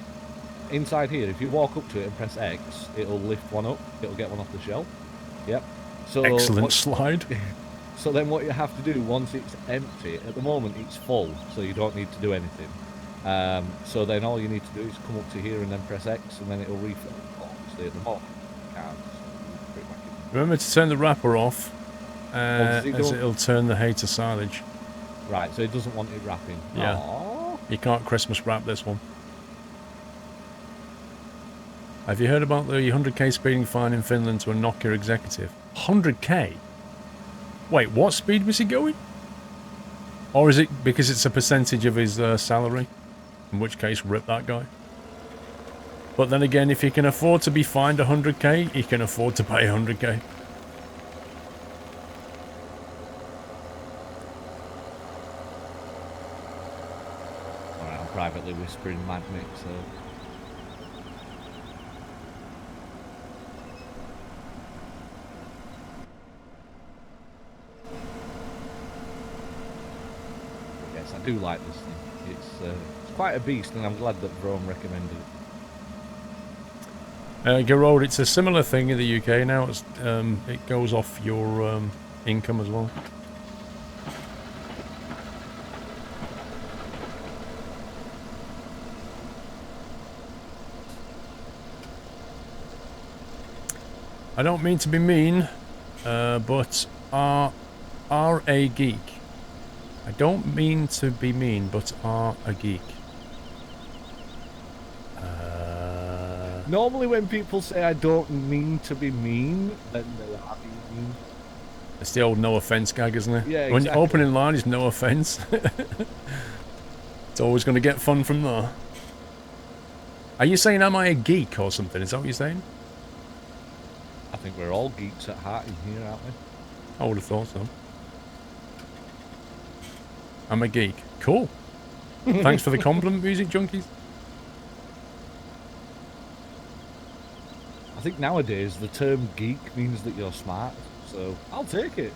Inside here, if you walk up to it and press X, it'll lift one up. It'll get one off the shelf. Yep. So excellent slide. So then what you have to do once it's empty, at the moment it's full, so you don't need to do anything. So then all you need to do is come up to here and then press X, and then it'll refill. Obviously at the moment, you can't. Remember to turn the wrapper off, as it'll turn the hay to silage. Right, so it doesn't want it wrapping. Yeah. Aww. You can't Christmas wrap this one. Have you heard about the 100k speeding fine in Finland to a Nokia executive? 100k? Wait, what speed was he going? Or is it because it's a percentage of his salary? In which case, rip that guy. But then again, if he can afford to be fined 100k, he can afford to pay 100k. Alright, I'm privately whispering mad mix, so... Yes, I do like this thing. It's quite a beast, and I'm glad that Rome recommended it. Gerard, it's a similar thing in the UK now. It's, it goes off your income as well. I don't mean to be mean, but are a geek. I don't mean to be mean, but are a geek. Normally when people say I don't mean to be mean, then they are being mean. It's the old no offence gag, isn't it? Yeah, When exactly. opening line is no offence. It's always going to get fun from there. Are you saying am I a geek or something? Is that what you're saying? I think we're all geeks at heart in here, aren't we? I would have thought so. I'm a geek. Cool. Thanks for the compliment, Music Junkies. I think nowadays the term geek means that you're smart, so I'll take it.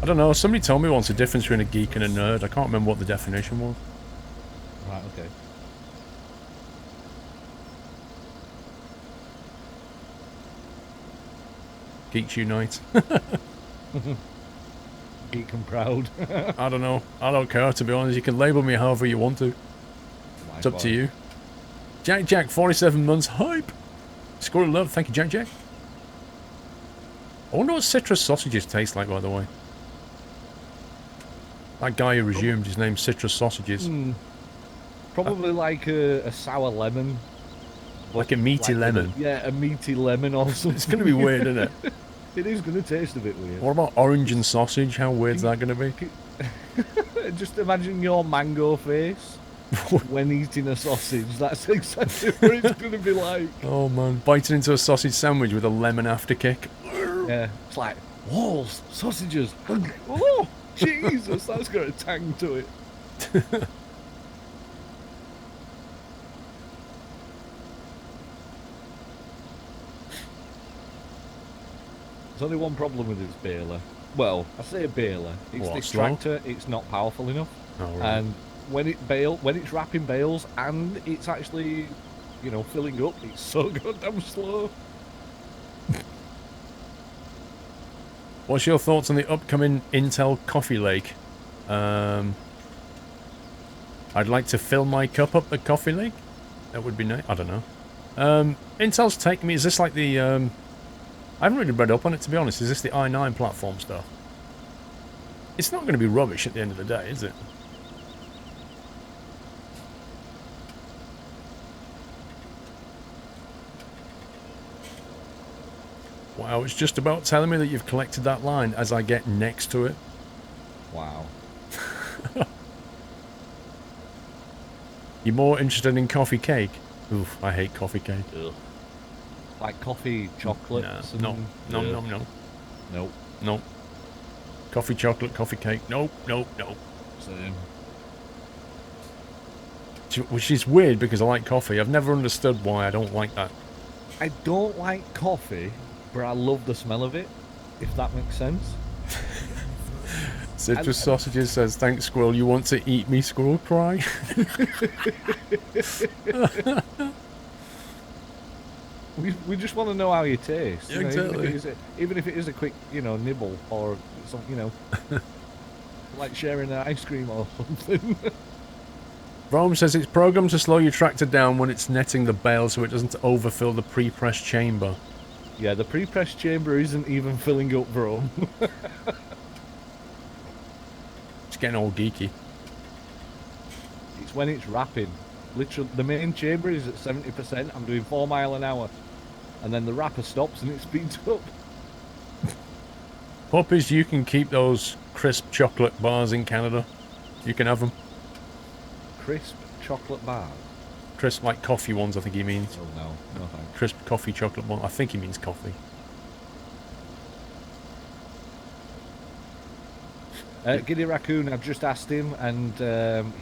I don't know. Somebody told me once the difference between a geek and a nerd. I can't remember what the definition was. Right, okay. Geeks unite. Geek and proud. I don't know. I don't care, to be honest. You can label me however you want to. It's up to you. Jack, 47 months. Hype. Squirrel love. Thank you, Jack. I wonder what citrus sausages taste like, by the way. That guy who resumed, his name's Citrus Sausages. Probably like a sour lemon. Like a meaty lemon. Yeah, a meaty lemon or something. It's going to be weird, isn't it? It is going to taste a bit weird. What about orange and sausage? How weird's that going to be? Just imagine your mango face when eating a sausage. That's exactly what it's going to be like. Oh man, biting into a sausage sandwich with a lemon afterkick. Yeah, it's like, whoa, sausages. Oh, Jesus, that's got a tang to it. There's only one problem with this baler. Well, I say a baler. It's What, this slow? tractor. It's not powerful enough. Oh, right. And when it's wrapping bales and it's actually, you know, filling up, it's so goddamn slow. What's your thoughts on the upcoming Intel Coffee Lake? I'd like to fill my cup up the Coffee Lake. That would be nice. I don't know. Intel's taking me. Is this like the? I haven't really read up on it, to be honest. Is this the i9 platform stuff? It's not going to be rubbish at the end of the day, is it? Wow, it's just about telling me that you've collected that line as I get next to it. Wow. You're more interested in coffee cake? Oof, I hate coffee cake. Ugh. Like coffee, chocolate. No. Nope. Nope. Coffee, chocolate, coffee cake. Nope. Same. Which is weird because I like coffee. I've never understood why I don't like that. I don't like coffee, but I love the smell of it, if that makes sense. Citrus Sausages says, thanks, Squirrel. You want to eat me, Squirrel? Cry. We just want to know how you taste. You know, Exactly. even if it is a quick, you know, nibble or something, you know, like sharing an ice cream or something. Rome says it's programmed to slow your tractor down when it's netting the bale so it doesn't overfill the pre-pressed chamber. Yeah, the pre-pressed chamber isn't even filling up, bro. It's getting all geeky. It's when it's wrapping. Literally, the main chamber is at 70%. I'm doing 4 miles an hour. And then the wrapper stops and it speeds up. Puppies, you can keep those crisp chocolate bars in Canada. You can have them. Crisp chocolate bar. Crisp, like coffee ones, I think he means. Oh no, no thanks. Crisp coffee chocolate one. I think he means coffee. Giddy Raccoon, I've just asked him, and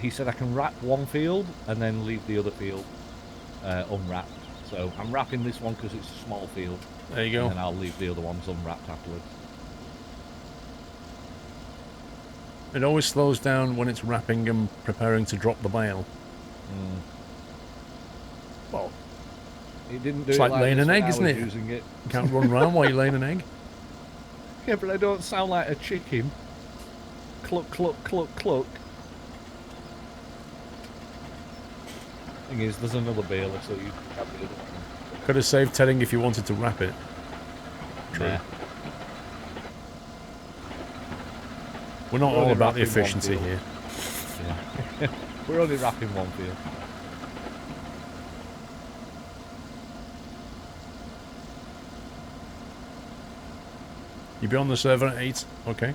he said I can wrap one field and then leave the other field unwrapped. So I'm wrapping this one because it's a small field. There you go. And then I'll leave the other ones unwrapped afterwards. It always slows down when it's wrapping and preparing to drop the bale. Well, It didn't do it's it like laying this an when egg, I isn't was it? using it. You can't run around while you're laying an egg. Yeah, but I don't sound like a chicken. Cluck, cluck, cluck, cluck. Thing is, there's another baler, so you can have the other one. Could have saved telling if you wanted to wrap it. True. Nah. We're not We're all only about the wrapping one efficiency field. here. Yeah. We're only wrapping one field. You be on the server at 8? Okay.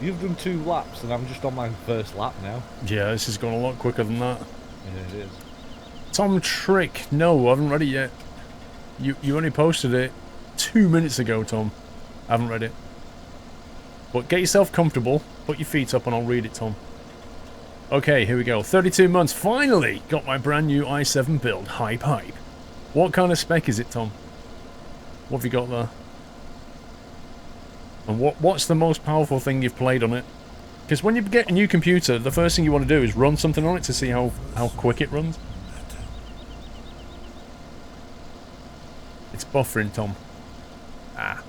You've done 2 laps, and I'm just on my first lap now. Yeah, this has gone a lot quicker than that. Yeah, it is. Tom Trick. No, I haven't read it yet. You only posted it 2 minutes ago, Tom. I haven't read it. But get yourself comfortable. Put your feet up and I'll read it, Tom. Okay, here we go. 32 months. Finally got my brand new i7 build. Hype, hype. What kind of spec is it, Tom? What have you got there? And what's the most powerful thing you've played on it? Because when you get a new computer, the first thing you want to do is run something on it to see how quick it runs. It's buffering, Tom. Ah.